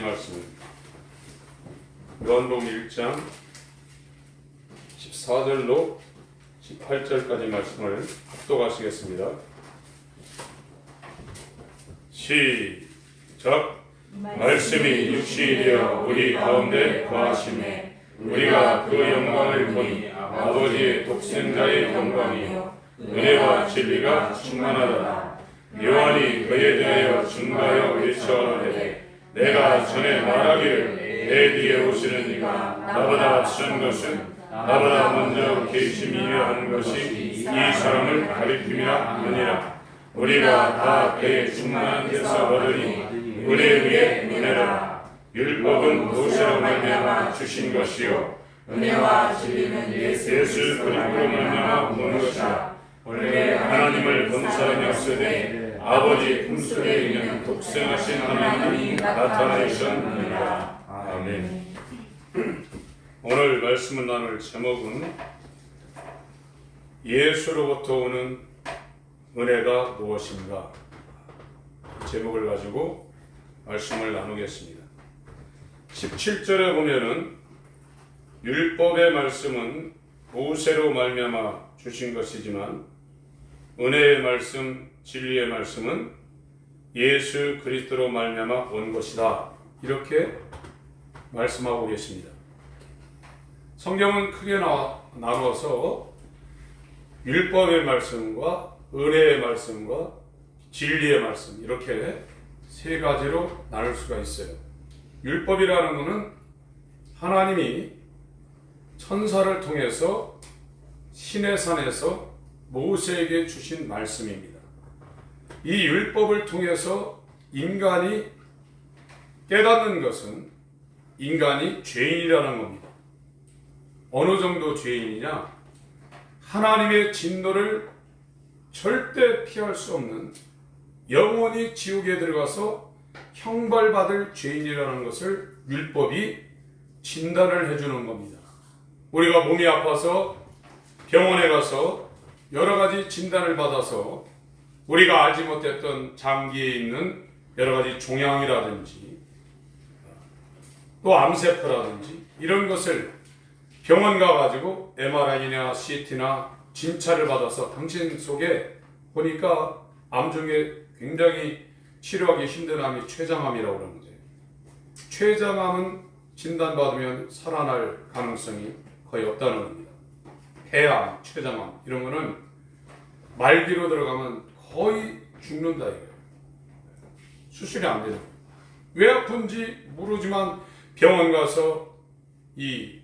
말씀은 요한복음 1장 14절로 18절까지 말씀을 합독하시겠습니다. 시작. 말씀이 육신이 되어 우리 가운데 거하시매 우리가 그 영광을 보니 아버지의 독생자의 영광이요 은혜와 진리가 충만하더라. 요한이 그에 대하여 증거하여 외쳐하되 내가 전에 말하기를 내 뒤에 오시는 이가 나보다 앞선 것은 나보다 먼저 계심이라 하는 것이 이 사람을 가리킴이라 하느니라. 우리가 다 그의 충만한 데서 얻으니 은혜 위에 은혜라. 율법은 모세로 말미암아 주신 것이요 은혜와 진리는 예수 그리스도로 말미암아 온 것이라. 원래 하나님을 본 사람이 없으되 아버지 품속에 있는 독생하신 하나님이 나타나셨느니라. 아멘. 오늘 말씀을 나눌 제목은 예수로부터 오는 은혜가 무엇인가, 제목을 가지고 말씀을 나누겠습니다. 17절에 보면은 율법의 말씀은 모세로 말미암아 주신 것이지만 은혜의 말씀, 진리의 말씀은 예수 그리스도로 말미암아 온 것이다, 이렇게 말씀하고 계십니다. 성경은 크게 나눠서 율법의 말씀과 은혜의 말씀과 진리의 말씀, 이렇게 세 가지로 나눌 수가 있어요. 율법이라는 것은 하나님이 천사를 통해서 시내산에서 모세에게 주신 말씀입니다. 이 율법을 통해서 인간이 깨닫는 것은 인간이 죄인이라는 겁니다. 어느 정도 죄인이냐? 하나님의 진노를 절대 피할 수 없는, 영원히 지옥에 들어가서 형벌받을 죄인이라는 것을 율법이 진단을 해주는 겁니다. 우리가 몸이 아파서 병원에 가서 여러 가지 진단을 받아서 우리가 알지 못했던 장기에 있는 여러 가지 종양이라든지 또 암세포라든지 이런 것을 병원 가가지고 MRI나 CT나 진찰을 받아서 당신 속에 보니까 암 중에 굉장히 치료하기 힘든 암이 췌장암이라고 그러는 거예요. 췌장암은 진단받으면 살아날 가능성이 거의 없다는 겁니다. 폐암, 췌장암 이런 거는 말기로 들어가면 거의 죽는다 이거예요. 수술이 안 되는 거예요. 왜 아픈지 모르지만 병원 가서 이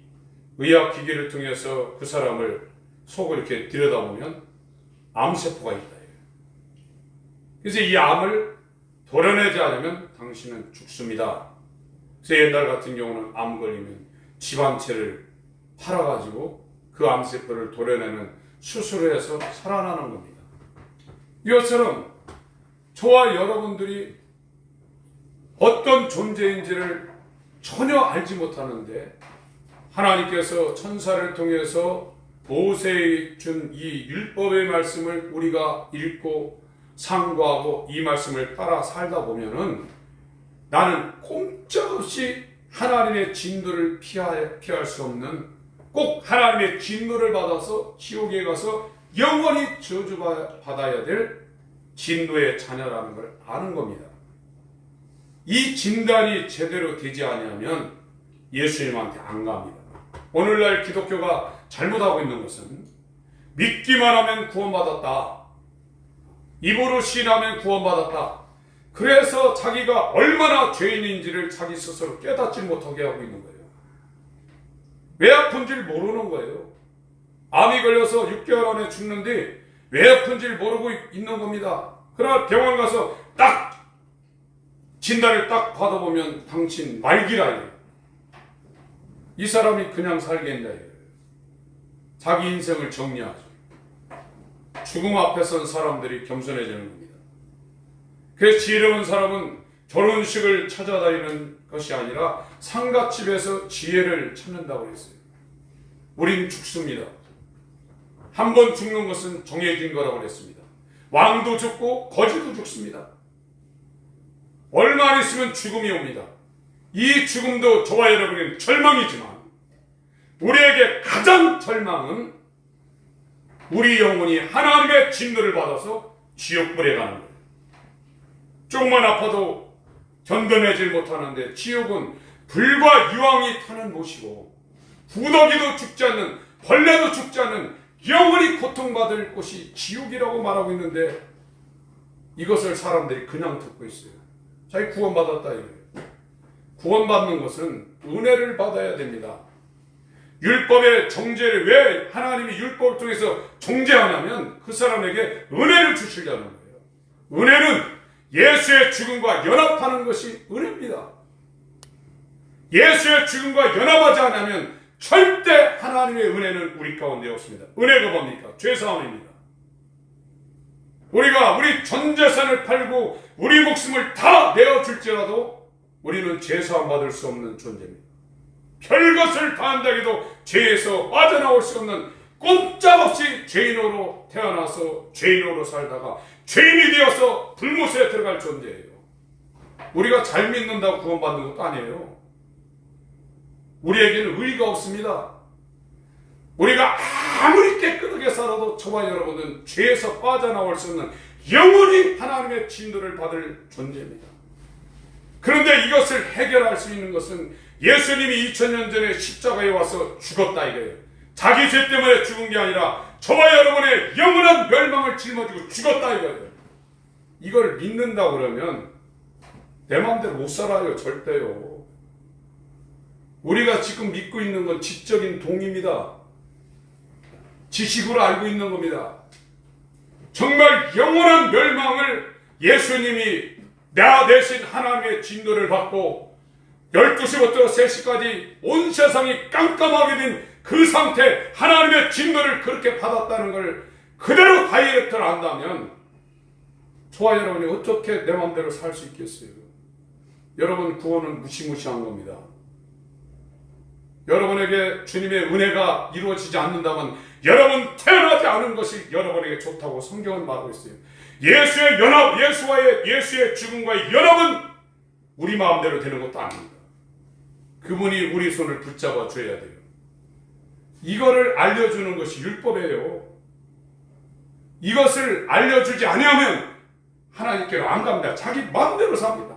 의학기기를 통해서 그 사람을 속을 이렇게 들여다보면 암세포가 있다. 그래서 이 암을 도려내지 않으면 당신은 죽습니다. 그래서 옛날 같은 경우는 암 걸리면 집 한 채를 팔아가지고 그 암세포를 도려내는 수술을 해서 살아나는 겁니다. 이것처럼 저와 여러분들이 어떤 존재인지를 전혀 알지 못하는데 하나님께서 천사를 통해서 모세에 준 이 율법의 말씀을 우리가 읽고 상고하고 이 말씀을 따라 살다 보면은 나는 꼼짝없이 하나님의 진노를 피할 수 없는, 꼭 하나님의 진노를 받아서 지옥에 가서 영원히 저주받아야 될 진노의 자녀라는 걸 아는 겁니다. 이 진단이 제대로 되지 않으면 예수님한테 안 갑니다. 오늘날 기독교가 잘못하고 있는 것은 믿기만 하면 구원받았다, 입으로 시인하면 구원받았다, 그래서 자기가 얼마나 죄인인지를 자기 스스로 깨닫지 못하게 하고 있는 거예요. 왜 아픈지를 모르는 거예요. 암이 걸려서 6개월 안에 죽는데 왜 아픈지를 모르고 있는 겁니다. 그러나 병원 가서 딱 진단을 딱 받아보면 당신 말기라 이래요. 이 사람이 그냥 살겠냐 이래요. 자기 인생을 정리하죠. 죽음 앞에 선 사람들이 겸손해지는 겁니다. 그래서 지혜로운 사람은 결혼식을 찾아다니는 것이 아니라 상갓집에서 지혜를 찾는다고 했어요. 우린 죽습니다. 한 번 죽는 것은 정해진 거라고 했습니다. 왕도 죽고 거지도 죽습니다. 얼마 안 있으면 죽음이 옵니다. 이 죽음도 저와 여러분은 절망이지만 우리에게 가장 절망은 우리 영혼이 하나님의 진노를 받아서 지옥불에 가는 거예요. 조금만 아파도 견뎌내질 못하는데 지옥은 불과 유황이 타는 곳이고 구더기도 죽지 않는, 벌레도 죽지 않는 영원히 고통받을 곳이 지옥이라고 말하고 있는데 이것을 사람들이 그냥 듣고 있어요. 자기 구원받았다 이거예요. 구원받는 것은 은혜를 받아야 됩니다. 율법의 정죄를 왜 하나님이 율법을 통해서 정죄하냐면 그 사람에게 은혜를 주시려는 거예요. 은혜는 예수의 죽음과 연합하는 것이 은혜입니다. 예수의 죽음과 연합하지 않으면 절대 하나님의 은혜는 우리 가운데 없습니다. 은혜가 뭡니까? 죄사함입니다. 우리가 우리 전 재산을 팔고 우리 목숨을 다 내어줄지라도 우리는 죄사함 받을 수 없는 존재입니다. 별것을 다한다 해도 죄에서 빠져나올 수 없는, 꼼짝없이 죄인으로 태어나서 죄인으로 살다가 죄인이 되어서 불못에 들어갈 존재예요. 우리가 잘 믿는다고 구원받는 것도 아니에요. 우리에게는 의의가 없습니다. 우리가 아무리 깨끗하게 살아도 저와 여러분은 죄에서 빠져나올 수 없는 영원히 하나님의 진노를 받을 존재입니다. 그런데 이것을 해결할 수 있는 것은 예수님이 2000년 전에 십자가에 와서 죽었다 이거예요. 자기 죄 때문에 죽은 게 아니라 저와 여러분의 영원한 멸망을 짊어지고 죽었다 이거예요. 이걸 믿는다 그러면 내 마음대로 못 살아요. 절대요. 우리가 지금 믿고 있는 건 지적인 동의입니다. 지식으로 알고 있는 겁니다. 정말 영원한 멸망을 예수님이 나 대신 하나님의 진노를 받고 12시부터 3시까지 온 세상이 깜깜하게 된 그 상태, 하나님의 진노를 그렇게 받았다는 걸 그대로 다이렉트로 안다면 저와 여러분이 어떻게 내 마음대로 살 수 있겠어요? 여러분 구원은 무시무시한 겁니다. 여러분에게 주님의 은혜가 이루어지지 않는다면 여러분 태어나지 않은 것이 여러분에게 좋다고 성경은 말하고 있어요. 예수의 연합, 예수의 죽음과의 연합은 우리 마음대로 되는 것도 아닙니다. 그분이 우리 손을 붙잡아 줘야 돼요. 이거를 알려주는 것이 율법이에요. 이것을 알려주지 아니하면 하나님께로 안 갑니다. 자기 마음대로 삽니다.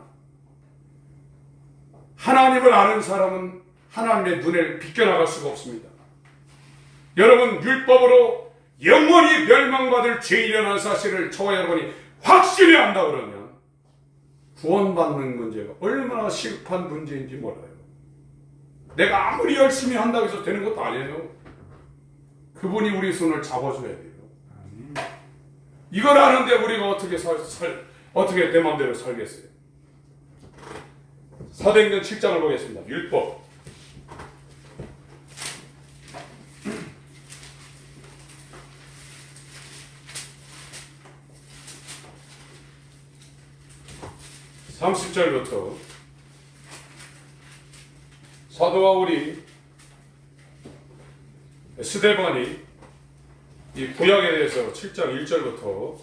하나님을 아는 사람은 하나님의 눈을 비껴나갈 수가 없습니다. 여러분 율법으로 영원히 멸망받을 죄인이라는 사실을 저와 여러분이 확실히 안다 그러면 구원받는 문제가 얼마나 시급한 문제인지 몰라요. 내가 아무리 열심히 한다고 해서 되는 것도 아니에요. 그분이 우리 손을 잡아줘야 돼요. 이걸 아는데 우리가 어떻게 내 마음대로 살겠어요? 사도행전 7장을 보겠습니다. 율법. (30절부터) 사도 바울이 스데반이 이 구약에 대해서 7장 1절부터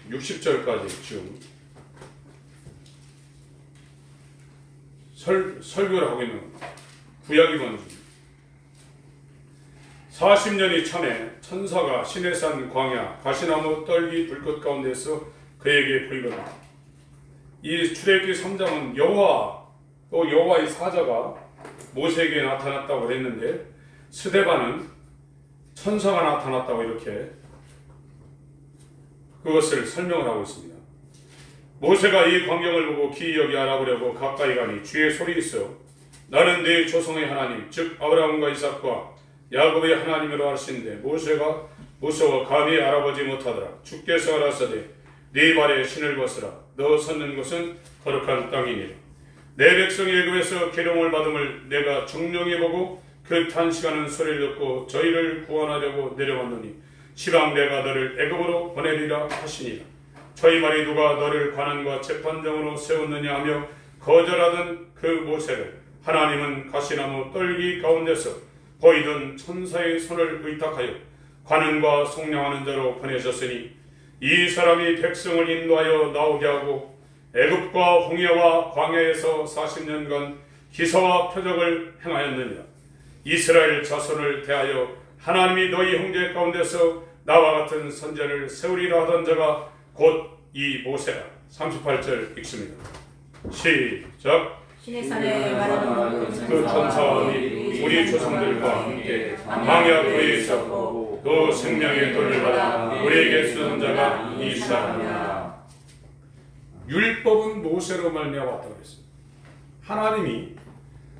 60절까지 쭉 설교를 하고 있는 구약이 먼저 40년이 참에 천사가 시내산 광야 가시나무 떨기 불꽃 가운데서 그에게 보이거든. 이 출애굽기 3장은 또 여호와의 사자가 모세에게 나타났다고 했는데 스데반은 천사가 나타났다고 이렇게 그것을 설명을 하고 있습니다. 모세가 이 광경을 보고 기이 여기 알아보려고 가까이 가니 주의 소리 있어 나는 네 조상의 하나님 즉 아브라함과 이삭과 야곱의 하나님이라 하시는데 모세가 무서워 감히 알아보지 못하더라. 주께서 가라사대 네 발에 신을 벗으라. 너 섰는 곳은 거룩한 땅이니라. 내 백성이 애굽에서 계룡을 받음을 내가 정령히 보고 그 탄식하는 소리를 듣고 저희를 구원하려고 내려왔노니 시방 내가 너를 애굽으로 보내리라 하시니라. 저희 말이 누가 너를 관원과 재판장으로 세웠느냐 하며 거절하던 그 모세를 하나님은 가시나무 떨기 가운데서 보이던 천사의 손을 의탁하여 관원과 속량하는 자로 보내셨으니 이 사람이 백성을 인도하여 나오게 하고 애굽과 홍해와 광야에서 40년간 기사와 표적을 행하였느냐. 이스라엘 자손을 대하여 하나님이 너희 형제 가운데서 나와 같은 선지자를 세우리라 하던 자가 곧 이 모세라. 38절 읽습니다. 시작. 신의 산에 말하는 그 천사와 우리 조상들과 함께 망야 굴에 있었고 또 생명의 돌을 받아 우리에게 쓰는 자가 이 사람이라. 율법은 모세로 말미암았다고 했습니다. 하나님이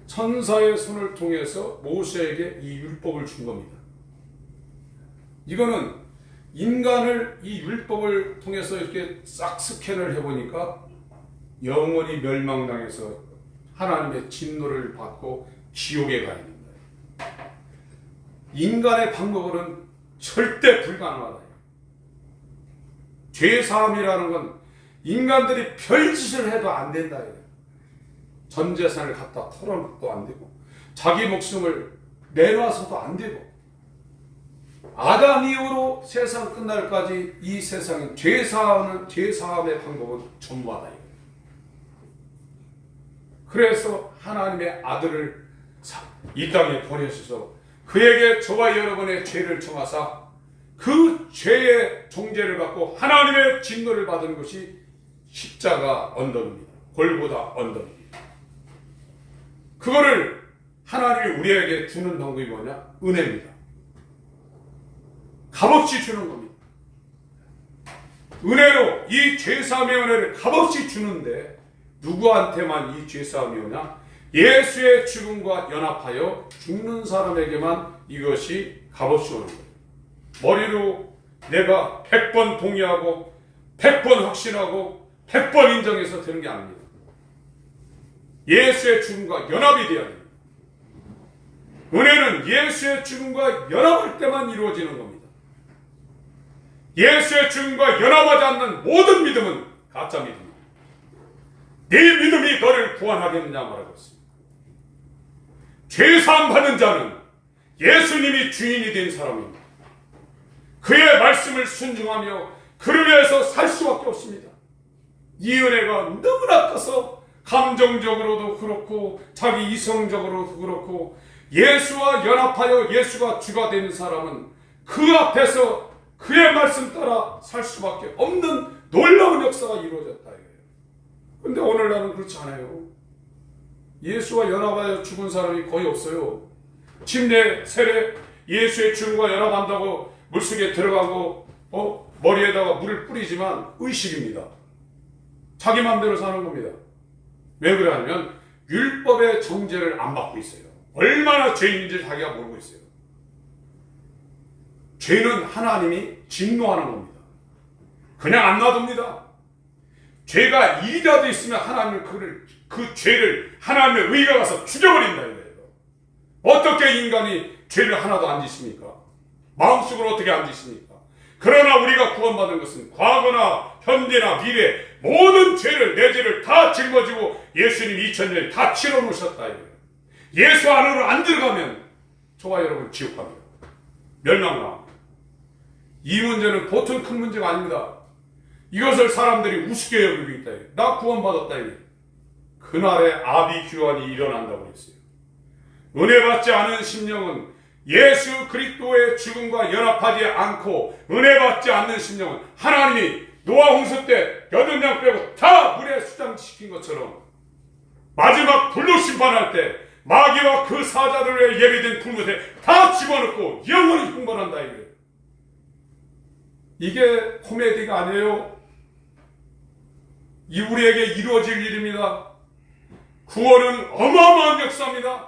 천사의 손을 통해서 모세에게 이 율법을 준 겁니다. 이거는 인간을 이 율법을 통해서 이렇게 싹 스캔을 해보니까 영원히 멸망당해서 하나님의 진노를 받고 지옥에 가 있는 거예요. 인간의 방법으로는 절대 불가능하다. 죄사함이라는 건 인간들이 별짓을 해도 안 된다. 전 재산을 갖다 털어놓도 안 되고 자기 목숨을 내놔서도 안 되고 아담 이후로 세상 끝날까지 이 세상은 죄사함의 방법은 전무하다. 그래서 하나님의 아들을 이 땅에 보내셔서 그에게 저와 여러분의 죄를 정하사 그 죄의 종죄를 받고 하나님의 진노를 받은 것이 십자가 언덕입니다. 골고다 언덕입니다. 그거를 하나님이 우리에게 주는 방법이 뭐냐? 은혜입니다. 값없이 주는 겁니다. 은혜로 이 죄사함의 은혜를 값없이 주는데 누구한테만 이 죄사함이 오냐? 예수의 죽음과 연합하여 죽는 사람에게만 이것이 값없이 오는 거예요. 머리로 내가 100번 동의하고 100번 확신하고 100번 인정해서 되는 게 아닙니다. 예수의 죽음과 연합이 되어야 됩니다. 은혜는 예수의 죽음과 연합할 때만 이루어지는 겁니다. 예수의 죽음과 연합하지 않는 모든 믿음은 가짜 믿음입니다. 네 믿음이 너를 구원하겠느냐 말하고 있습니다. 죄사함 받는 자는 예수님이 주인이 된 사람입니다. 그의 말씀을 순종하며 그를 위해서 살 수밖에 없습니다. 이 은혜가 너무나 커서 감정적으로도 그렇고 자기 이성적으로도 그렇고 예수와 연합하여 예수가 주가 되는 사람은 그 앞에서 그의 말씀 따라 살 수밖에 없는 놀라운 역사가 이루어졌다. 그런데 오늘날은 그렇지 않아요. 예수와 연합하여 죽은 사람이 거의 없어요. 침례, 세례, 예수의 죽음과 연합한다고 물속에 들어가고 머리에다가 물을 뿌리지만 의식입니다. 자기 마음대로 사는 겁니다. 왜 그러냐면 율법의 정죄를 안 받고 있어요. 얼마나 죄인인지 자기가 모르고 있어요. 죄는 하나님이 진노하는 겁니다. 그냥 안 놔둡니다. 죄가 일이라도 있으면 하나님은 그 죄를 하나님의 의가 가서 죽여버린다 이거예요. 어떻게 인간이 죄를 하나도 안 짓습니까? 마음속으로 어떻게 안 짓습니까? 그러나 우리가 구원받은 것은 과거나 현재나 미래 모든 죄를 내 죄를 다 짊어지고 예수님 2000년에 다 치러놓으셨다 이거예요. 예수 안으로 안 들어가면 저와 여러분 지옥 갑니다. 멸망합니다. 이 문제는 보통 큰 문제가 아닙니다. 이것을 사람들이 우습게 여기고 있다. 나 구원받았다. 그날에 아비규환이 일어난다고 했어요. 은혜 받지 않은 심령은 예수 그리스도의 죽음과 연합하지 않고 은혜 받지 않는 심령은 하나님이 노아 홍수 때 8명 빼고 다 물에 수장시킨 것처럼 마지막 불로 심판할 때 마귀와 그 사자들의 예비된 불못에 다 집어넣고 영원히 흥분한다. 이게 코미디가 아니에요. 이 우리에게 이루어질 일입니다. 구원은 어마어마한 역사입니다.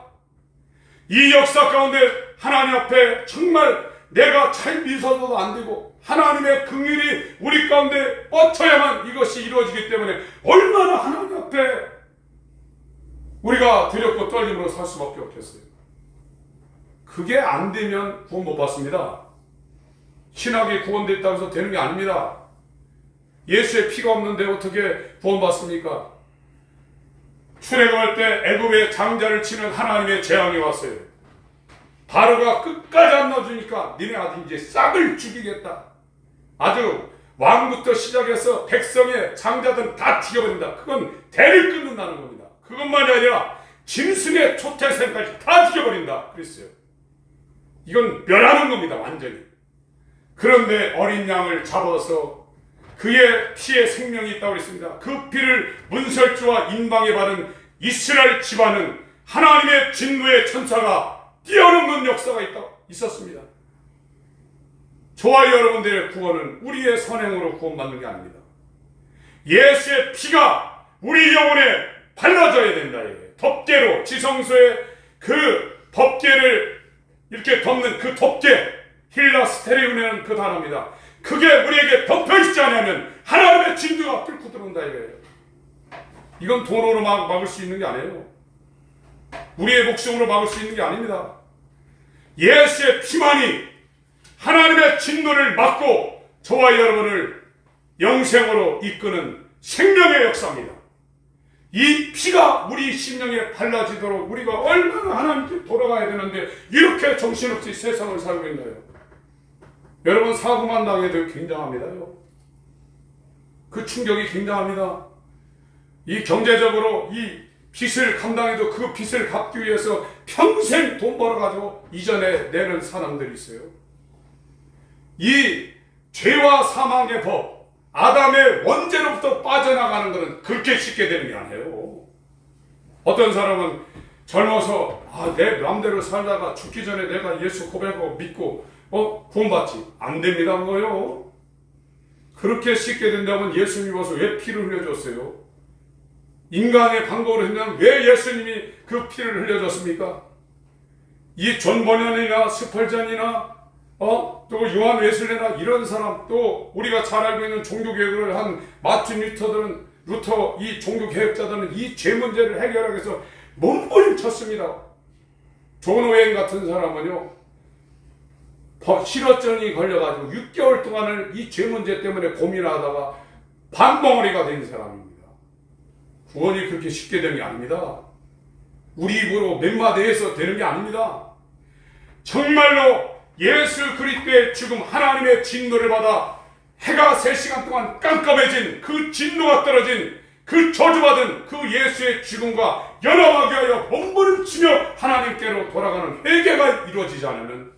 이 역사 가운데 하나님 앞에 정말 내가 잘 미서도 안 되고 하나님의 긍휼이 우리 가운데 뻗쳐야만 이것이 이루어지기 때문에 얼마나 하나님 앞에 우리가 두렵고 떨림으로 살 수밖에 없겠어요. 그게 안 되면 구원 못 받습니다. 신학이 구원됐다고 해서 되는 게 아닙니다. 예수의 피가 없는데 어떻게 구원받습니까? 출애굽할 때 애굽의 장자를 치는 하나님의 재앙이 왔어요. 바로가 끝까지 안 놔주니까 니네 아들 이제 싹을 죽이겠다. 아주 왕부터 시작해서 백성의 장자들은 다 죽여버린다. 그건 대를 끊는다는 겁니다. 그것만이 아니라 짐승의 초태생까지 다 죽여버린다 그랬어요. 이건 멸하는 겁니다. 완전히. 그런데 어린 양을 잡아서 그의 피에 생명이 있다고 그랬습니다. 그 피를 문설주와 인방에 바른 이스라엘 집안은 하나님의 진노의 천사가 뛰어넘는 역사가 있었습니다. 저와 여러분들의 구원은 우리의 선행으로 구원받는 게 아닙니다. 예수의 피가 우리 영혼에 발라져야 된다. 덮개로 지성소의 그 덮개를 이렇게 덮는 그 덮개, 힐라스테리온이라는 그 단어입니다. 그게 우리에게 덮여있지 않으면 하나님의 진노가 뚫고 들어온다 이거예요. 이건 돈으로 막을 수 있는 게 아니에요. 우리의 목숨으로 막을 수 있는 게 아닙니다. 예수의 피만이 하나님의 진노를 막고 저와 여러분을 영생으로 이끄는 생명의 역사입니다. 이 피가 우리 심령에 발라지도록 우리가 얼마나 하나님께 돌아가야 되는데 이렇게 정신없이 세상을 살고 있나요? 여러분, 사고만 당해도 굉장합니다요. 그 충격이 굉장합니다. 이 경제적으로 이 빚을 감당해도 그 빚을 갚기 위해서 평생 돈 벌어가지고 이전에 내는 사람들이 있어요. 이 죄와 사망의 법, 아담의 원죄로부터 빠져나가는 것은 그렇게 쉽게 되는 게 아니에요. 어떤 사람은 젊어서 내 마음대로 살다가 죽기 전에 내가 예수 고백하고 믿고 구원받지. 안 됩니다 그거요. 그렇게 쉽게 된다면 예수 믿어서 왜 피를 흘려줬어요? 인간의 방법으로 했냐면 왜 예수님이 그 피를 흘려줬습니까? 이 존 버년이나 스펄전이나 또 요한 웨슬레나 이런 사람, 또 우리가 잘 알고 있는 종교개혁을 한 마틴 루터 이 종교개혁자들은 이 죄 문제를 해결하기 위해서 몸부림쳤습니다. 존 오웬 같은 사람은요, 실어증이 걸려가지고 6개월 동안을 이 죄 문제 때문에 고민하다가 반벙어리가 된 사람입니다. 구원이 그렇게 쉽게 되는 게 아닙니다. 우리 입으로 몇 마디 해서 되는 게 아닙니다. 정말로 예수 그리스도의 죽음, 하나님의 진노를 받아 해가 3시간 동안 깜깜해진 그 진노가 떨어진 그 저주받은 그 예수의 죽음과 연합하기 위하여 몸부림치며 하나님께로 돌아가는 회개가 이루어지지 않으면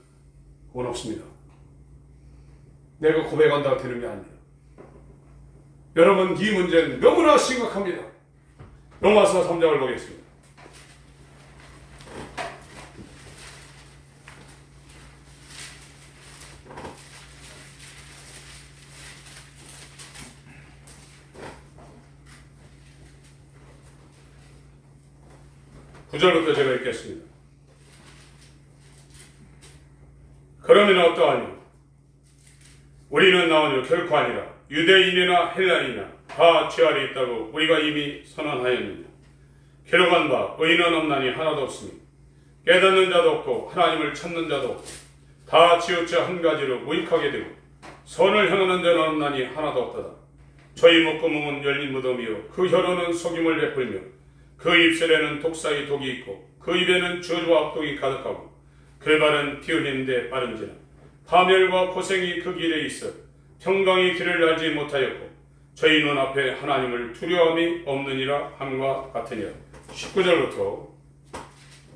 구원 없습니다. 내가 고백한다고 되는 게 아닙니다. 여러분, 이 문제는 너무나 심각합니다. 로마서 3장을 보겠습니다. 구절부터 제가 읽겠습니다. 그러면 어떠하니? 우리는 나오니 결코 아니라 유대인이나 헬라인이나 다 죄 아래 있다고 우리가 이미 선언하였느니라. 기록한 바 의인은 없나니 하나도 없으니 깨닫는 자도 없고 하나님을 찾는 자도 없고 다 치우쳐 한 가지로 무익하게 되고 선을 행하는 자는 없나니 하나도 없도다. 저희 목구멍은 열린 무덤이요 그 혀로는 속임을 베풀며 그 입술에는 독사의 독이 있고 그 입에는 저주와 악독이 가득하고 그 발은 피 흘리는데 빠른지라. 파멸과 고생이 그 길에 있어 평강의 길을 알지 못하였고 저희 눈앞에 하나님을 두려움이 없느니라 함과 같으니라. 19절부터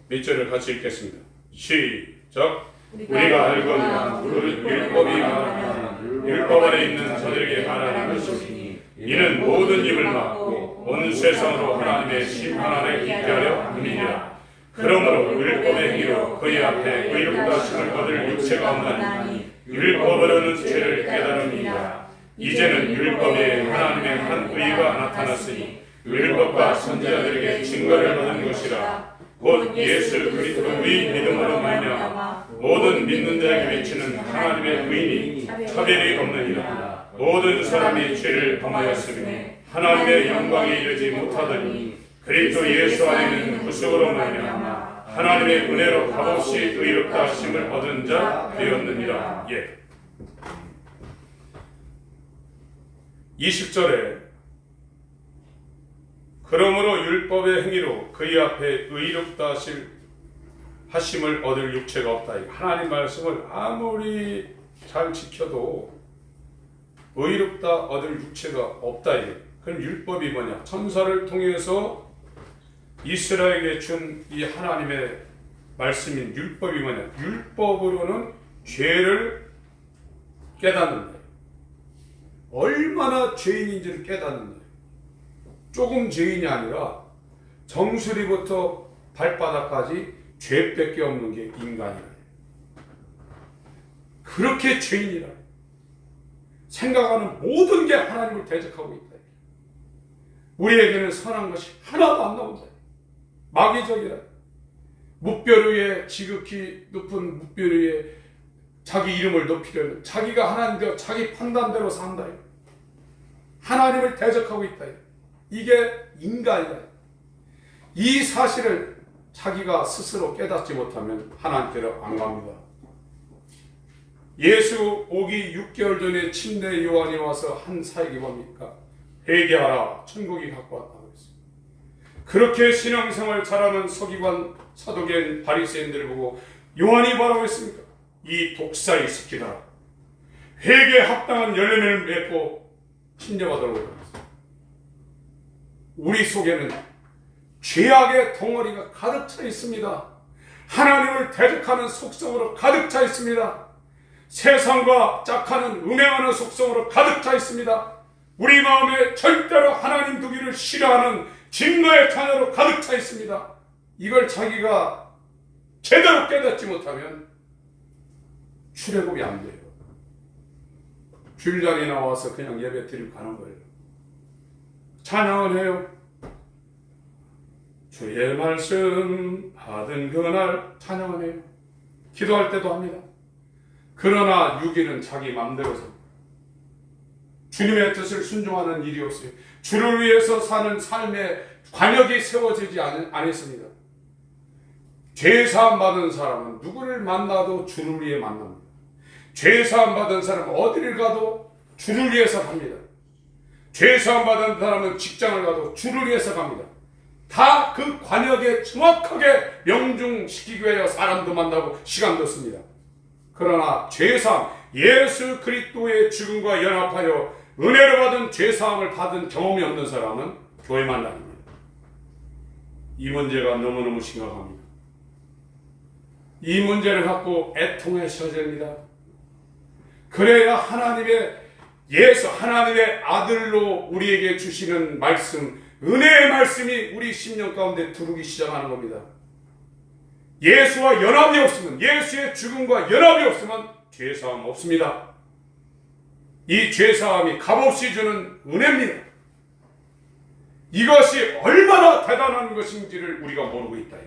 밑절을 같이 읽겠습니다. 시작. 우리가 알거니와 그 율법이 말하는 율법 아래 있는 저들에게 말하는 것이니 이는 모든 입을 막고 온 세상으로 하나님의 심판 아래 있게 하려 함이니라. 그러므로 율법의 행위로 그의 앞에 의롭다심을 얻을 육체가 없나니 율법으로는 죄를 깨달음이니라. 이제는 율법에 하나님의 한 의가 나타났으니 율법과 선지자들에게 증거를 받은 것이라. 곧 예수 그리스도의 믿음으로 말미암아 모든 믿는 자에게 미치는 하나님의 의인이 차별이 없느니라. 모든 사람이 죄를 범하였으며 하나님의 영광에 이르지 못하더니 그리스도 예수 안에는 구속으로 말미암아 하나님의 은혜로 값없이 의롭다 하심을 얻은 자 되었느니라. 20절에 그러므로 율법의 행위로 그의 앞에 의롭다 하심을 얻을 육체가 없다. 하나님 말씀을 아무리 잘 지켜도 의롭다 얻을 육체가 없다 이게. 그럼 율법이 뭐냐? 천사를 통해서 이스라엘에게 준 이 하나님의 말씀인 율법이 뭐냐? 율법으로는 죄를 깨닫는 거예요. 얼마나 죄인인지를 깨닫는 거예요. 조금 죄인이 아니라 정수리부터 발바닥까지 죄밖에 없는 게 인간이라. 그렇게 죄인이라. 생각하는 모든 게 하나님을 대적하고 있다. 우리에게는 선한 것이 하나도 안 나온다. 마귀적이라. 뭇별 위에 지극히 높은 뭇별 위에 자기 이름을 높이려는 자기가 하나님대로 자기 판단대로 산다. 하나님을 대적하고 있다. 이게 인간이다. 이 사실을 자기가 스스로 깨닫지 못하면 하나님께로 안 갑니다. 예수 오기 6개월 전에 침례 요한이 와서 한 사역이 뭡니까? 회개하라, 천국이 갖고 왔다고 했어요. 그렇게 신앙생활 잘하는 서기관, 사도계인, 바리새인들을 보고 요한이 뭐라고 했습니까? 이 독사의 새끼들아, 회개에 합당한 열매를 맺고 침례받으라고 했어요. 우리 속에는 죄악의 덩어리가 가득 차 있습니다. 하나님을 대적하는 속성으로 가득 차 있습니다. 세상과 짝하는 음행하는 속성으로 가득 차 있습니다. 우리 마음에 절대로 하나님 두기를 싫어하는 진노의 자녀로 가득 차 있습니다. 이걸 자기가 제대로 깨닫지 못하면 출애굽이 안 돼요. 주일자리에 나와서 그냥 예배 드리고 가는 거예요. 찬양을 해요. 주의 말씀 받은 그날 찬양을 해요. 기도할 때도 합니다. 그러나 유기는 자기 마음대로서 주님의 뜻을 순종하는 일이 없어요. 주를 위해서 사는 삶의 관역이 세워지지 않았습니다. 죄사함 받은 사람은 누구를 만나도 주를 위해 만납니다. 죄사함 받은 사람은 어디를 가도 주를 위해서 갑니다. 죄사함 받은 사람은 직장을 가도 주를 위해서 갑니다. 다 그 관역에 정확하게 명중시키기 위하여 사람도 만나고 시간도 씁니다. 그러나 죄사함, 예수 그리스도의 죽음과 연합하여 은혜를 받은 죄사함을 받은 경험이 없는 사람은 교회만 다닙니다. 이 문제가 너무너무 심각합니다. 이 문제를 갖고 애통하셔야 됩니다. 그래야 하나님의 아들로 우리에게 주시는 말씀, 은혜의 말씀이 우리 심령 가운데 들어오기 시작하는 겁니다. 예수와 연합이 없으면, 예수의 죽음과 연합이 없으면 죄사함 없습니다. 이 죄사함이 값없이 주는 은혜입니다. 이것이 얼마나 대단한 것인지를 우리가 모르고 있다.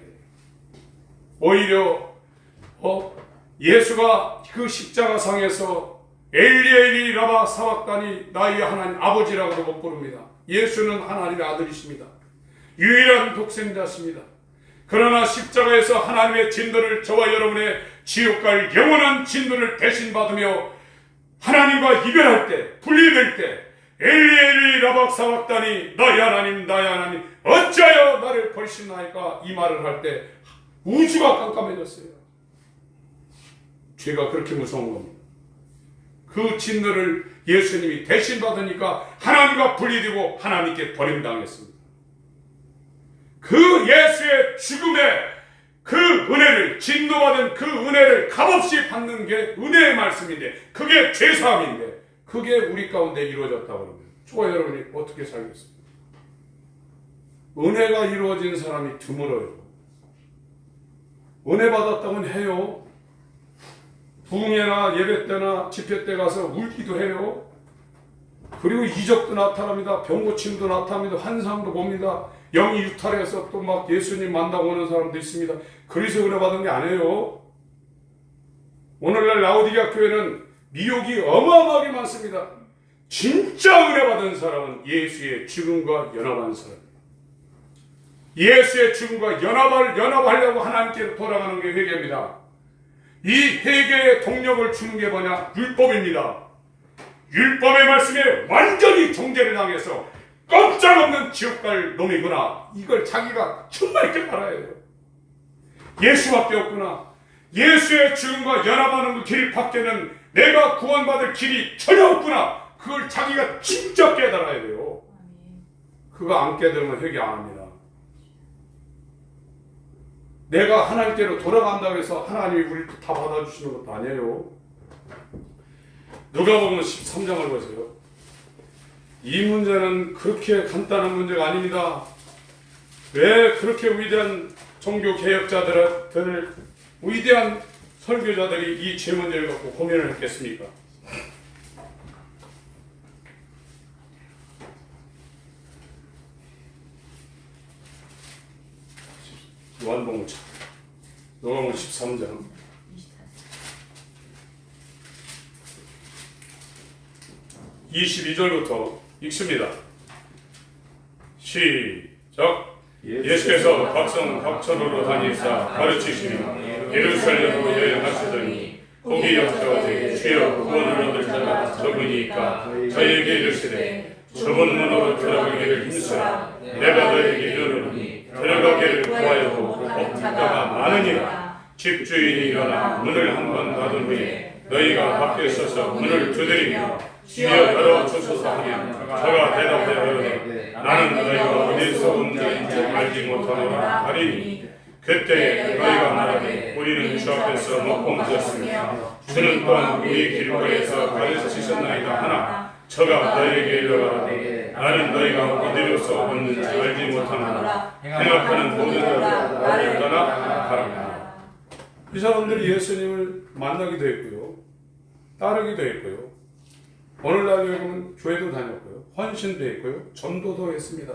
오히려 예수가 그 십자가상에서 엘리 엘리 라마 사박다니 나의 하나님 아버지라고도 못 부릅니다. 예수는 하나님의 아들이십니다. 유일한 독생자십니다. 그러나 십자가에서 하나님의 진노를 저와 여러분의 지옥 갈 영원한 진노를 대신 받으며 하나님과 이별할 때, 분리될 때 엘리 엘리 라박 사박다니 나의 하나님 나의 하나님 어찌하여 나를 버리시나이까 이 말을 할 때 우주가 깜깜해졌어요. 죄가 그렇게 무서운 겁니다. 그 진노를 예수님이 대신 받으니까 하나님과 분리되고 하나님께 버림당했습니다. 그 예수의 죽음의 그 은혜를, 진노받은 그 은혜를 값없이 받는 게 은혜의 말씀인데, 그게 죄사함인데, 그게 우리 가운데 이루어졌다고 합니다. 저와 여러분이 어떻게 살겠습니까? 은혜가 이루어진 사람이 드물어요. 은혜 받았다고는 해요. 부흥회나 예배 때나 집회 때 가서 울기도 해요. 그리고 이적도 나타납니다. 병 고침도 나타납니다. 환상도 봅니다. 영이 유탈해서 또 막 예수님 만나고 오는 사람도 있습니다. 그래서 은혜 받은 게 아니에요. 오늘날 라오디게아 교회는 미혹이 어마어마하게 많습니다. 진짜 은혜 받은 사람은 예수의 죽음과 연합한 사람입니다. 예수의 죽음과 연합하려고 하나님께 돌아가는 게 회개입니다. 이 회개의 동력을 주는 게 뭐냐? 율법입니다. 율법의 말씀에 완전히 정죄를 당해서 깜짝없는 지옥 갈 놈이구나. 이걸 자기가 정말 있게 알아야 돼요. 예수밖에 없구나. 예수의 죽음과 연합하는 그 길 밖에는 내가 구원받을 길이 전혀 없구나. 그걸 자기가 진짜 깨달아야 돼요. 그거 안 깨달으면 회개 안 합니다. 내가 하나님께로 돌아간다고 해서 하나님이 우리를 다 받아주시는 것도 아니에요. 누가복음 13장을 보세요. 이 문제는 그렇게 간단한 문제가 아닙니다. 왜 그렇게 위대한 종교 개혁자들, 위대한 설교자들이 이 죄 문제를 갖고 고민을 했겠습니까? 요한복음 13장 22절부터 읽습니다. 시작. 예수께서 각성 각처로 다니사 가르치시며 예루살렘으로 여행하시더니 거기 역사하되 주여 구원을 얻을 자가 적으니까 저에게 이르시되 좁은 문으로 들어가기를 힘쓰라. 내가 너에게 이르노니 들어가기를 구하여도 없다가 많으니라. 집주인이 일어나 문을 한 번 닫은 후에 너희가 밖에 서서 문을 두드리며 주여 열어주소서 하면 저가 대답하여 나는 너희가 어디서 온 자인지 알지 못하노라 하리니 그때 너희가 말하되 우리는 주 앞에서 먹고 마셨으며 주는 또한 우리 길거리에서 가르치셨나이다 하나 저가 너희에게 이르가라되 나는 너희가 어디로서 왔는지 알지 못하노라. 행악하는 모든 자들 나를 떠나 가라. 이 사람들이 예수님을 만나기도 했고요, 따르기도 했고요, 오늘날 여러분 교회도 다녔고요, 헌신도 했고요, 전도도 했습니다.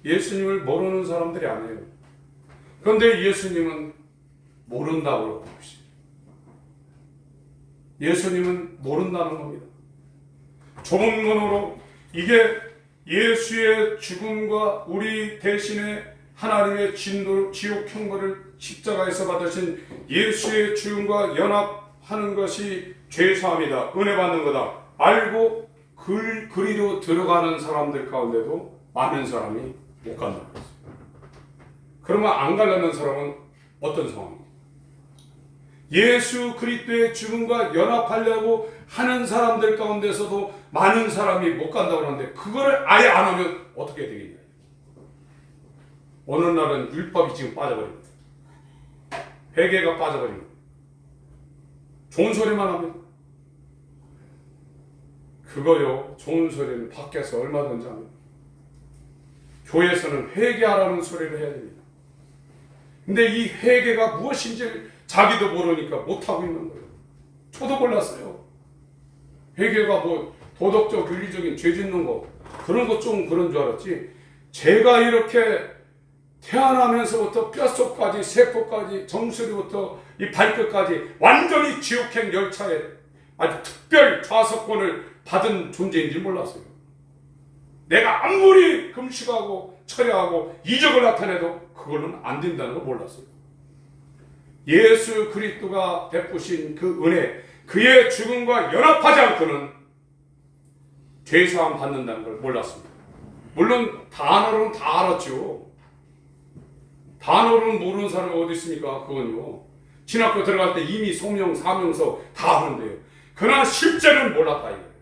예수님을 모르는 사람들이 아니에요. 그런데 예수님은 모른다고 그러고 있습니다. 예수님은 모른다는 겁니다. 좁은 문으로 이게 예수의 죽음과 우리 대신에 하나님의 진노, 지옥 형벌을 십자가에서 받으신 예수의 죽음과 연합하는 것이 죄사함이다, 은혜 받는 거다 알고 그리로 들어가는 사람들 가운데도 많은 사람이 못 간다고 했어요. 그러면 안 가려는 사람은 어떤 상황입니까? 예수 그리스도의 죽음과 연합하려고 하는 사람들 가운데서도 많은 사람이 못 간다고 하는데 그거를 아예 안 하면 어떻게 되겠냐. 어느 날은 율법이 지금 빠져버립니다. 회개가 빠져버립니다. 좋은 소리만 합니다. 그거요, 좋은 소리는 밖에서 얼마든지 합니다. 교회에서는 회개하라는 소리를 해야 됩니다. 근데 이 회개가 무엇인지 자기도 모르니까 못하고 있는 거예요. 저도 몰랐어요. 회개가 뭐 도덕적, 윤리적인 죄 짓는 거 그런 거 좀 그런 줄 알았지, 제가 이렇게 태어나면서부터 뼛속까지 세포까지 정수리부터 이 발끝까지 완전히 지옥행 열차에 아주 특별 좌석권을 받은 존재인지 몰랐어요. 내가 아무리 금식하고 철야하고 이적을 나타내도 그걸로는 안 된다는 걸 몰랐어요. 예수 그리스도가 베푸신 그 은혜, 그의 죽음과 연합하지 않고는 죄사함 받는다는 걸 몰랐습니다. 물론 단어로는 다 알았죠. 단어로는 모르는 사람이 어디 있습니까? 그건요, 신학교 들어갈 때 이미 소명, 사명서 다 하는데요. 그러나 실제는 몰랐다 이거예요.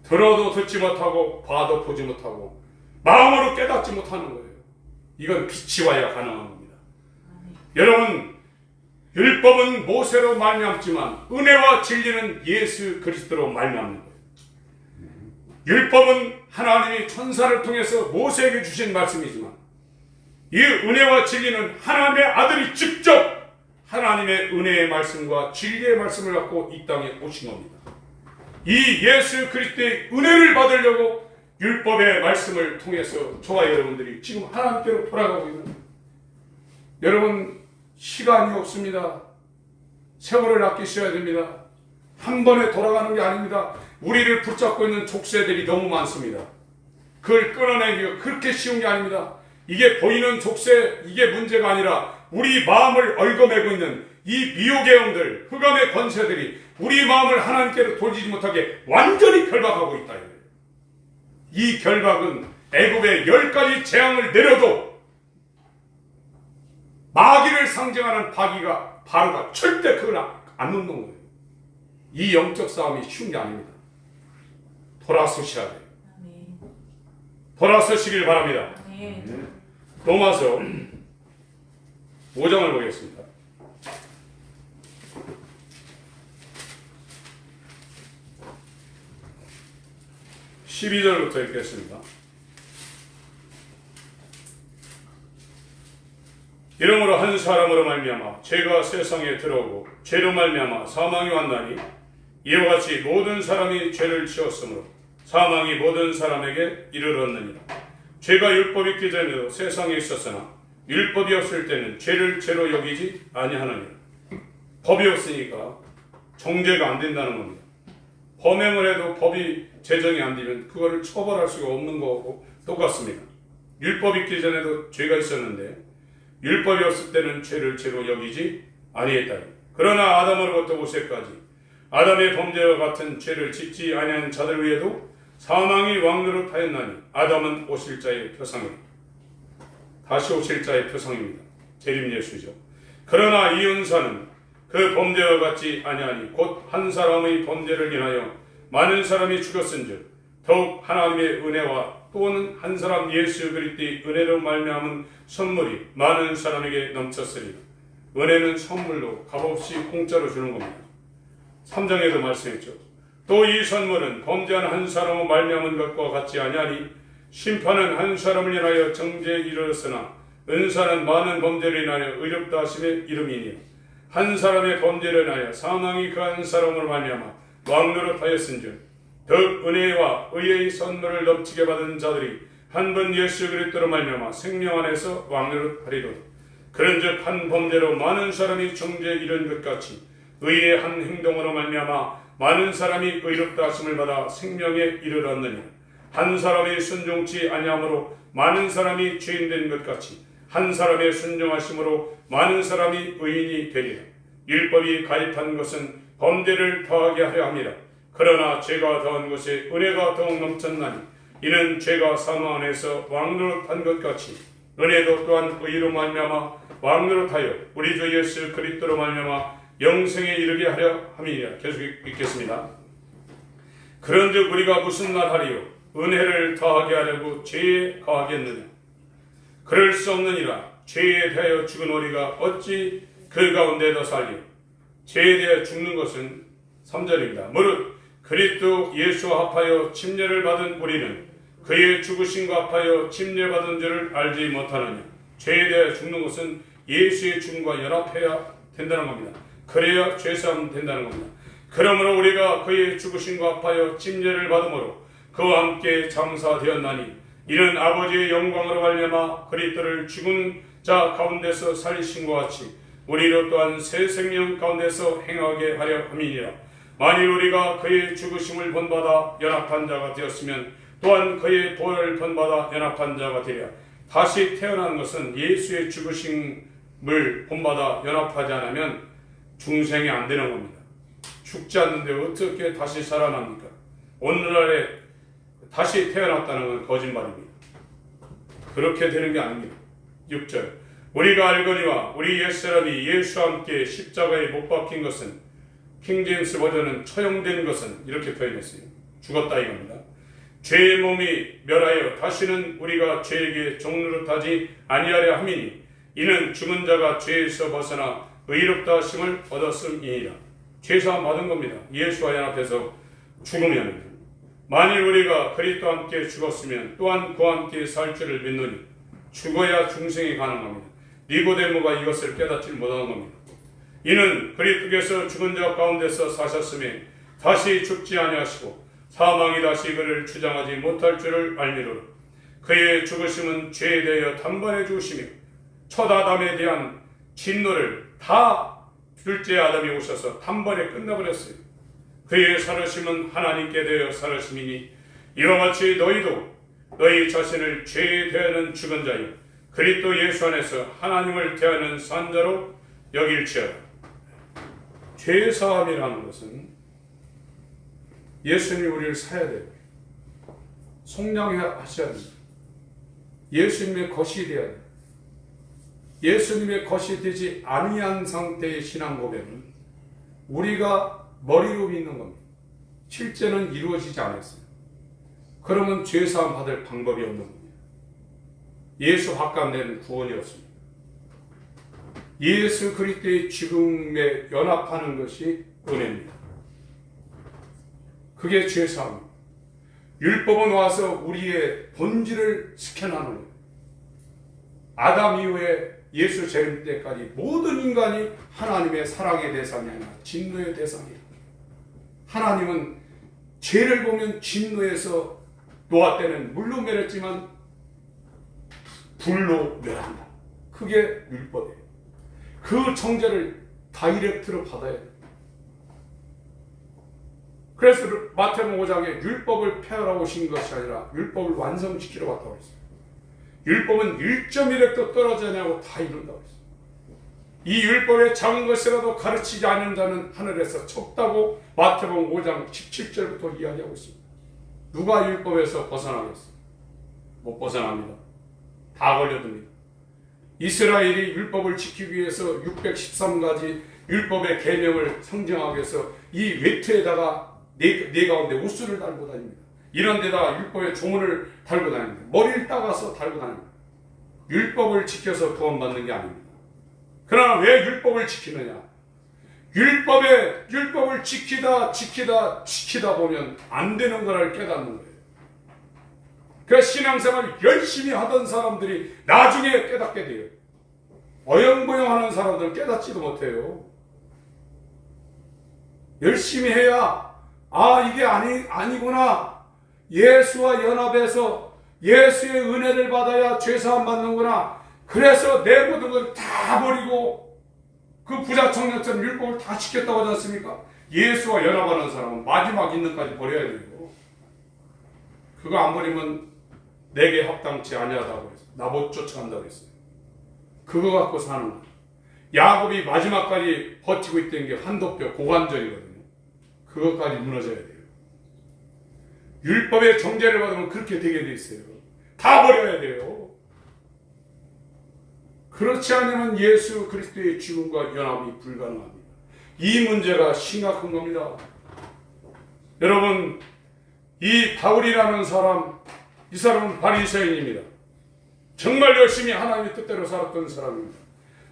들어도 듣지 못하고 봐도 보지 못하고 마음으로 깨닫지 못하는 거예요. 이건 빛이 와야 가능한 겁니다. 여러분, 율법은 모세로 말미암지만 은혜와 진리는 예수 그리스도로 말미암는 거예요. 율법은 하나님이 천사를 통해서 모세에게 주신 말씀이지만 이 은혜와 진리는 하나님의 아들이 직접 하나님의 은혜의 말씀과 진리의 말씀을 갖고 이 땅에 오신 겁니다. 이 예수 그리스도의 은혜를 받으려고 율법의 말씀을 통해서 저와 여러분들이 지금 하나님께로 돌아가고 있는 거예요. 여러분, 시간이 없습니다. 세월을 아끼셔야 됩니다. 한 번에 돌아가는 게 아닙니다. 우리를 붙잡고 있는 족쇄들이 너무 많습니다. 그걸 끊어내기가 그렇게 쉬운 게 아닙니다. 이게 보이는 족쇄, 이게 문제가 아니라 우리 마음을 얽어매고 있는 이 미혹의 영들, 흑암의 권세들이 우리 마음을 하나님께로 돌리지 못하게 완전히 결박하고 있다. 이 결박은 애굽의 10가지 재앙을 내려도 마귀를 상징하는 바로가 절대 그걸 안 놓는 거예요. 이 영적 싸움이 쉬운 게 아닙니다. 돌아서셔야 돼요. 아멘. 돌아서시길 바랍니다. 아멘. 로마서 5장을 보겠습니다. 12절부터 읽겠습니다. 이러므로 한 사람으로 말미암아 죄가 세상에 들어오고 죄로 말미암아 사망이 왔나니 이와 같이 모든 사람이 죄를 지었으므로 사망이 모든 사람에게 이르렀느니라. 죄가 율법이 있기 전에도 세상에 있었으나 율법이 없을 때는 죄를 죄로 여기지 아니하느니라. 법이 없으니까 정죄가 안 된다는 겁니다. 범행을 해도 법이 제정이 안 되면 그거를 처벌할 수가 없는 거고 똑같습니다. 율법이 있기 전에도 죄가 있었는데 율법이 없을 때는 죄를 죄로 여기지 아니했다. 그러나 아담으로부터 모세까지 아담의 범죄와 같은 죄를 짓지 아니한 자들 위에도 사망이 왕노릇하였나니 아담은 오실 자의 표상이다. 다시 오실 자의 표상입니다. 재림 예수죠. 그러나 이 은사는 그 범죄와 같지 아니하니 곧 한 사람의 범죄를 인하여 많은 사람이 죽었은즉 더욱 하나님의 은혜와 또는 한 사람 예수 그리스도의 은혜로 말미암은 선물이 많은 사람에게 넘쳤으리라. 은혜는 선물로 값없이 공짜로 주는 겁니다. 3장에도 말씀했죠. 또 이 선물은 범죄한 한 사람으로 말미암은 것과 같지 아니하니 심판은 한 사람을 인하여 정죄에 이르렀으나 은사는 많은 범죄를 인하여 의롭다 하심의 이름이니 한 사람의 범죄를 인하여 사망이 그 한 사람으로 말미암아 왕노릇하였은즉 더욱 은혜와 의의 선물을 넘치게 받은 자들이 한 번 예수 그리스도로 말미암아 생명 안에서 왕노릇하리로다. 그런즉 한 범죄로 많은 사람이 정죄에 이른 것 같이 의의 한 행동으로 말미암아 많은 사람이 의롭다 하심을 받아 생명에 이르렀느니라. 한 사람이 순종치 아니함으로 많은 사람이 죄인된 것 같이 한 사람의 순종하심으로 많은 사람이 의인이 되리라. 율법이 가입한 것은 범죄를 더하게 하려 함이라. 그러나 죄가 더한 것에 은혜가 더욱 넘쳤나니 이는 죄가 사망 안에서 왕노릇한 것 같이 은혜도 또한 의로 말미암아 왕노릇하여 우리 주 예수 그리스도로 말미암아 영생에 이르게 하려 함이니라. 계속 읽겠습니다. 그런즉 우리가 무슨 말 하리요? 은혜를 더하게 하려고 죄에 거하겠느냐? 그럴 수 없느니라. 죄에 대하여 죽은 우리가 어찌 그 가운데 더 살리요? 죄에 대하여 죽는 것은 3절입니다. 무릇 그리스도 예수와 합하여 침례를 받은 우리는 그의 죽으심과 합하여 침례받은 줄을 알지 못하느냐? 죄에 대하여 죽는 것은 예수의 죽음과 연합해야 된다는 겁니다. 그래야 죄사함 된다는 겁니다. 그러므로 우리가 그의 죽으심과 합하여 침례를 받음으로 그와 함께 장사되었나니 이는 아버지의 영광으로 말미암아 그리스도를 죽은 자 가운데서 살리심과 같이 우리로 또한 새 생명 가운데서 행하게 하려 함이니라. 만일 우리가 그의 죽으심을 본받아 연합한 자가 되었으면 또한 그의 보혈을 본받아 연합한 자가 되리라. 다시 태어나는 것은 예수의 죽으심을 본받아 연합하지 않으면 중생이 안 되는 겁니다. 죽지 않는데 어떻게 다시 살아납니까? 오늘날에 다시 태어났다는 건 거짓말입니다. 그렇게 되는 게 아닙니다. 6절 우리가 알거니와 우리 옛사람이 예수와 함께 십자가에 못 박힌 것은 킹제임스 버전은 처형된 것은 이렇게 표현했어요. 죽었다 이겁니다. 죄의 몸이 멸하여 다시는 우리가 죄에게 종노릇하지 아니하려 함이니 이는 죽은 자가 죄에서 벗어나 의롭다 하심을 얻었음이니라. 죄사함 받은 겁니다. 예수와 연합해서 죽으면 만일 우리가 그리스도와 함께 죽었으면 또한 그와 함께 살 줄을 믿노니 죽어야 중생이 가능합니다. 니고데모가 이것을 깨닫지 못하는 겁니다. 이는 그리스도께서 죽은 자 가운데서 사셨음에 다시 죽지 아니하시고 사망이 다시 그를 주장하지 못할 줄을 알미로라. 그의 죽으심은 죄에 대하여 단번에 죽으시며 첫 아담에 대한 진노를 다 둘째 아담이 오셔서 단번에 끝나버렸어요. 그의 살으심은 하나님께 대하여 살으심이니 이와 같이 너희도 너희 자신을 죄에 대하는 죽은 자요 그리스도 예수 안에서 하나님을 대하는 산자로 여길지어다. 죄사함이라는 것은 예수님이 우리를 사야 돼요. 속량하셔야 됩니다. 예수님의 것이 되어야 돼요. 예수님의 것이 되지 아니한 상태의 신앙 고백은 우리가 머리로 믿는 겁니다. 실제는 이루어지지 않았어요. 그러면 죄사함 받을 방법이 없는 겁니다. 예수 확감되는 구원이 없습니다. 예수 그리스도의 죽음에 연합하는 것이 은혜입니다. 그게 죄사함입니다. 율법은 와서 우리의 본질을 스캔하는 거예요. 아담 이후에 예수 재림 때까지 모든 인간이 하나님의 사랑의 대상이 아니라 진노의 대상이에요. 하나님은 죄를 보면 진노해서 노아 때는 물로 멸했지만 불로 멸한다. 그게 율법이에요. 그 정죄를 다이렉트로 받아야 돼요. 그래서 마태복음 5장에 율법을 폐하러 오신 것이 아니라 율법을 완성시키러 왔다고 했어요. 율법은 1.1획도 떨어지지 않냐고 다 이룬다고 했어요. 이 율법의 작은 것이라도 가르치지 않는 자는 하늘에서 첩다고 마태복음 5장 17절부터 이야기하고 있습니다. 누가 율법에서 벗어나겠어요? 못 벗어납니다. 다 걸려듭니다. 이스라엘이 율법을 지키기 위해서 613가지 율법의 계명을 상정하기 위해서 이 외투에다가 네 가운데 우수를 달고 다닙니다. 이런 데다가 율법의 조문을 달고 다닙니다. 머리를 따가서 달고 다닙니다. 율법을 지켜서 구원받는 게 아닙니다. 그러나 왜 율법을 지키느냐? 율법을 지키다 보면 안 되는 걸 깨닫는 거예요. 그 신앙생활을 열심히 하던 사람들이 나중에 깨닫게 돼요. 어영부영하는 사람들은 깨닫지도 못해요. 열심히 해야 이게 아니구나. 예수와 연합해서 예수의 은혜를 받아야 죄사함 받는구나. 그래서 내 모든 걸 다 버리고 그 부자 청년처럼 율법을 다 지켰다고 하지 않습니까? 예수와 연합하는 사람은 마지막 있는까지 버려야 돼요. 그거 안 버리면 내게 합당치 아니하다고 그랬어요. 나 못 쫓아간다고 했어요. 그거 갖고 사는 거예요. 야곱이 마지막까지 버티고 있던 게 한도뼈 고관절이거든요. 그것까지 무너져야 돼요. 율법의 정죄를 받으면 그렇게 되게 돼 있어요. 다 버려야 돼요. 그렇지 않으면 예수 그리스도의 죽음과 연합이 불가능합니다. 이 문제가 심각한 겁니다. 여러분, 이 바울이라는 사람, 이 사람은 바리새인입니다. 정말 열심히 하나님의 뜻대로 살았던 사람입니다.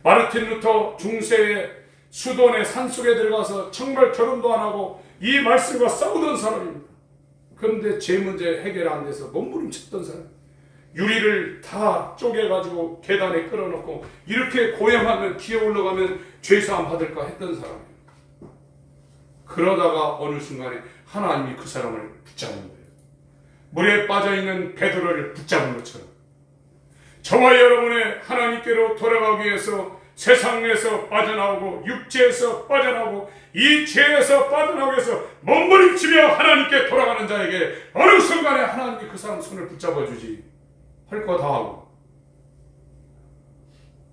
마르틴 루터 중세의 수돈의 산속에 들어가서 정말 결혼도 안 하고 이 말씀과 싸우던 사람입니다. 그런데 제 문제 해결 안 돼서 몸부림쳤던 사람. 유리를 다 쪼개가지고 계단에 끌어놓고 이렇게 고행하면 기어 올라가면 죄사함 받을까 했던 사람이에요. 그러다가 어느 순간에 하나님이 그 사람을 붙잡은 거예요. 물에 빠져있는 베드로를 붙잡은 것처럼 저와 여러분의 하나님께로 돌아가기 위해서 세상에서 빠져나오고 육체에서 빠져나오고 이 죄에서 빠져나오기 위해서 몸부림치며 하나님께 돌아가는 자에게 어느 순간에 하나님이 그 사람 손을 붙잡아주지. 할 거 다 하고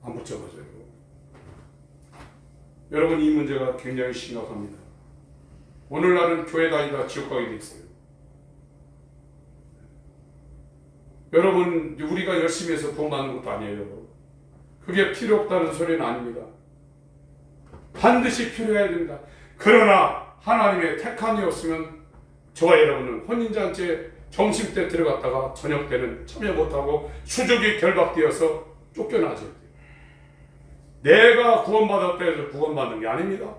안 붙잡아줘요. 여러분, 이 문제가 굉장히 심각합니다. 오늘날은 교회 다니다 지옥 가게 돼 있어요. 여러분, 우리가 열심히 해서 구원받는 것도 아니에요. 그게 필요 없다는 소리는 아닙니다. 반드시 필요해야 됩니다. 그러나 하나님의 택함이 없으면 저와 여러분은 혼인잔치에 점심 때 들어갔다가 저녁 때는 참여 못하고 수족이 결박되어서 쫓겨나죠. 내가 구원받았다 해서 구원받는 게 아닙니다.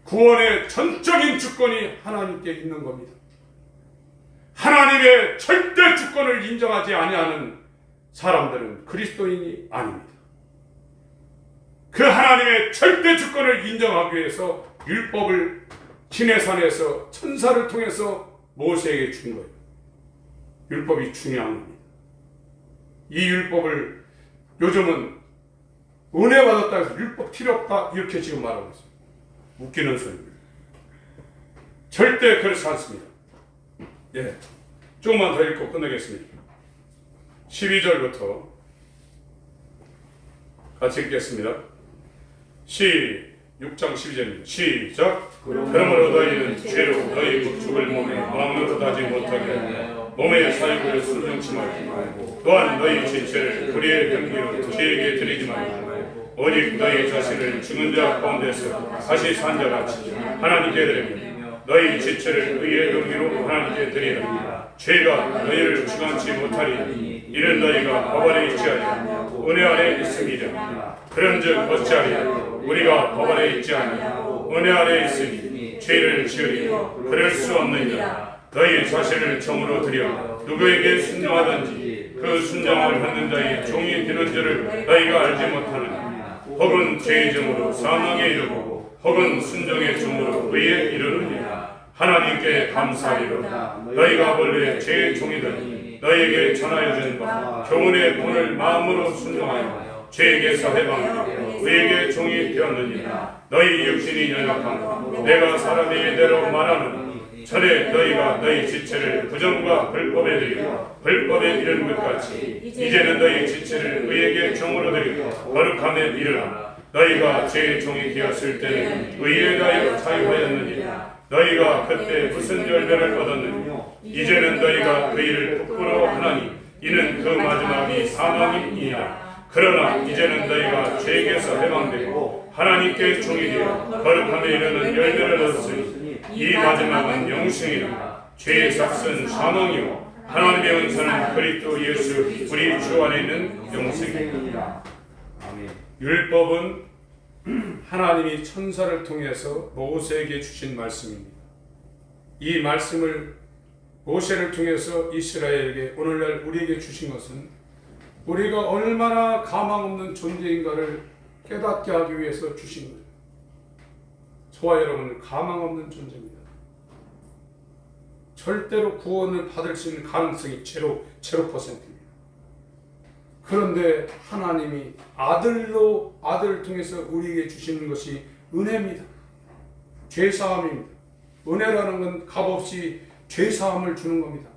구원의 전적인 주권이 하나님께 있는 겁니다. 하나님의 절대 주권을 인정하지 아니하는 사람들은 그리스도인이 아닙니다. 그 하나님의 절대 주권을 인정하기 위해서 율법을 시내산에서 천사를 통해서 모세에게 준 거예요. 율법이 중요한 겁니다. 이 율법을 요즘은 은혜 받았다 해서 율법 필요 없다 이렇게 지금 말하고 있어요. 웃기는 소리입니다. 절대 그렇지 않습니다. 예, 조금만 더 읽고 끝내겠습니다. 12절부터 같이 읽겠습니다. 6장 12절입니다. 시작. 그러므로 너희는 죄로 너희 죽을 몸에 마음으로 하지 못하게 하여 몸의 사유를 순종치 말고 또한 너희 죄를 불의의 경기로 죄에게 드리지 말고 오직 너희 자신을 죽은 자 가운데서 다시 산 자같이 하나님께 드리며 너희 지체를 의의 경리로 하나님께 드리라. 죄가 너희를 주관치 못하리니 이는 너희가 법 아래 있지 아니하고 은혜 아래 있음이라. 그런즉 어찌하리요 우리가 법 아래 있지 아니하고 은혜 아래 있으니 죄를 지으리니 그럴 수 없느니라. 너희 자신을 정으로 드려 누구에게 순종하든지 그 순종을 받는 자의 종이 되는 줄을 너희가 알지 못하느냐. 혹은 죄의 종으로 사망에 이르고 혹은 순종의 종으로 의에 이르느니라. 하나님께 감사하리로다. 너희가 본래 죄의 종이더니 너희에게 전하여 준 바 교훈의 본을 마음으로 순종하여 죄에게서 해방되고 의에게 종이 되었느니라. 너희 육신이 연약한 내가 사람의 대로 말하느니 전에 너희가 너희 지체를 부정과 불법에 드리고 불법에 이르는 것 같이 이제는 너희 지체를 의에게 종으로 드리고 거룩함에 이르라. 너희가 죄의 종이 되었을 때는 의에 대하여 자유하였느니라. 너희가 그때 무슨 열매를 얻었느냐. 이제는 너희가 의를 부끄러워하나니 이는 그 마지막이 사망이니라. 그러나 이제는 너희가 죄에게서 해방되고 하나님께 종이 되어 거룩함에 이르는 열매를 얻었으니 이 마지막은 영생이라. 죄의 삭은 사망이요 하나님의 은사는 그리스도 예수 우리 주 안에 있는 영생이라. 율법은 하나님이 천사를 통해서 모세에게 주신 말씀입니다. 이 말씀을 모세를 통해서 이스라엘에게 오늘날 우리에게 주신 것은 우리가 얼마나 가망 없는 존재인가를 깨닫게 하기 위해서 주신 거예요. 저와 여러분은 가망 없는 존재입니다. 절대로 구원을 받을 수 있는 가능성이 0%입니다. 그런데 하나님이 아들을 통해서 우리에게 주시는 것이 은혜입니다. 죄사함입니다. 은혜라는 건 값없이 죄사함을 주는 겁니다.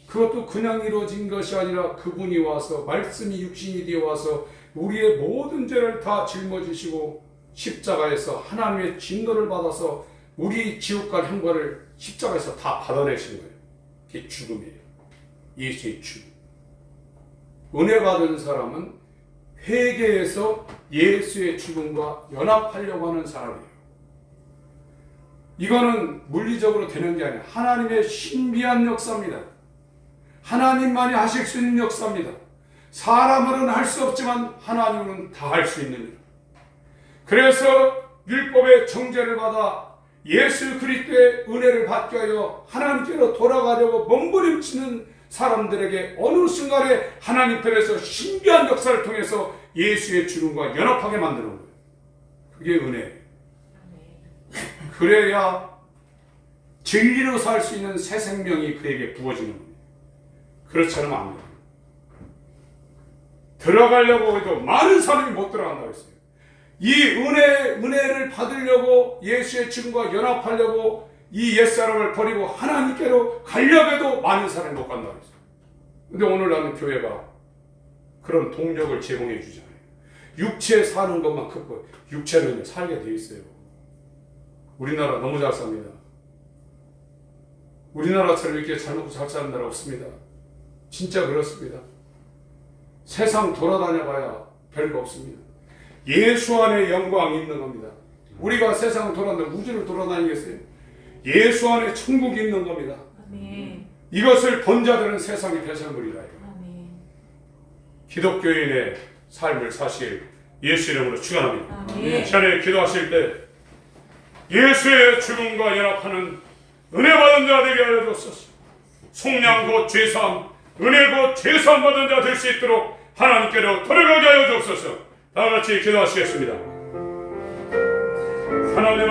그것도 그냥 이루어진 것이 아니라 그분이 와서 말씀이 육신이 되어 와서 우리의 모든 죄를 다 짊어지시고 십자가에서 하나님의 진노를 받아서 우리 지옥 갈 형벌을 십자가에서 다 받아내신 거예요. 그게 죽음이에요. 예수의 죽음. 은혜 받은 사람은 회개해서 예수의 죽음과 연합하려고 하는 사람이에요. 이거는 물리적으로 되는 게 아니라 하나님의 신비한 역사입니다. 하나님만이 하실 수 있는 역사입니다. 사람으로는 할 수 없지만 하나님은 다 할 수 있는 일. 그래서 율법의 정죄를 받아 예수 그리스도의 은혜를 받게 하여 하나님께로 돌아가려고 몸부림치는 사람들에게 어느 순간에 하나님 편에서 신비한 역사를 통해서 예수의 죽음과 연합하게 만드는 거예요. 그게 은혜예요. 그래야 진리로 살 수 있는 새 생명이 그에게 부어지는 겁니다. 그렇지 않으면 안 돼요. 들어가려고 해도 많은 사람이 못 들어간다고 했어요. 이 은혜를 받으려고 예수의 죽음과 연합하려고 이 옛사람을 버리고 하나님께로 가려고 해도 많은 사람이 못 간다고 했어요. 근데 오늘날은 교회가 그런 동력을 제공해 주잖아요. 육체 사는 것만 크고 육체는 살게 돼 있어요. 우리나라 너무 잘 삽니다. 우리나라처럼 이렇게 잘 먹고 잘 사는 나라 없습니다. 진짜 그렇습니다. 세상 돌아다녀봐야 별거 없습니다. 예수 안에 영광이 있는 겁니다. 우리가 세상을 돌아다니면 우주를 돌아다니겠어요? 예수 안에 천국이 있는 겁니다. 아멘. 이것을 본 자들은 세상의 배설물이라. 아멘. 기독교인의 삶을 사실 예수 이름으로 축원합니다. 아멘. 전에 기도하실 때 예수의 죽음과 연합하는 은혜 받은 자 되게 하여 주옵소서. 속량 곧 죄사함, 은혜 곧 죄사함 받은 자 될 수 있도록 하나님께로 돌아가게 하여 주옵소서. 다 같이 기도하시겠습니다. 하나님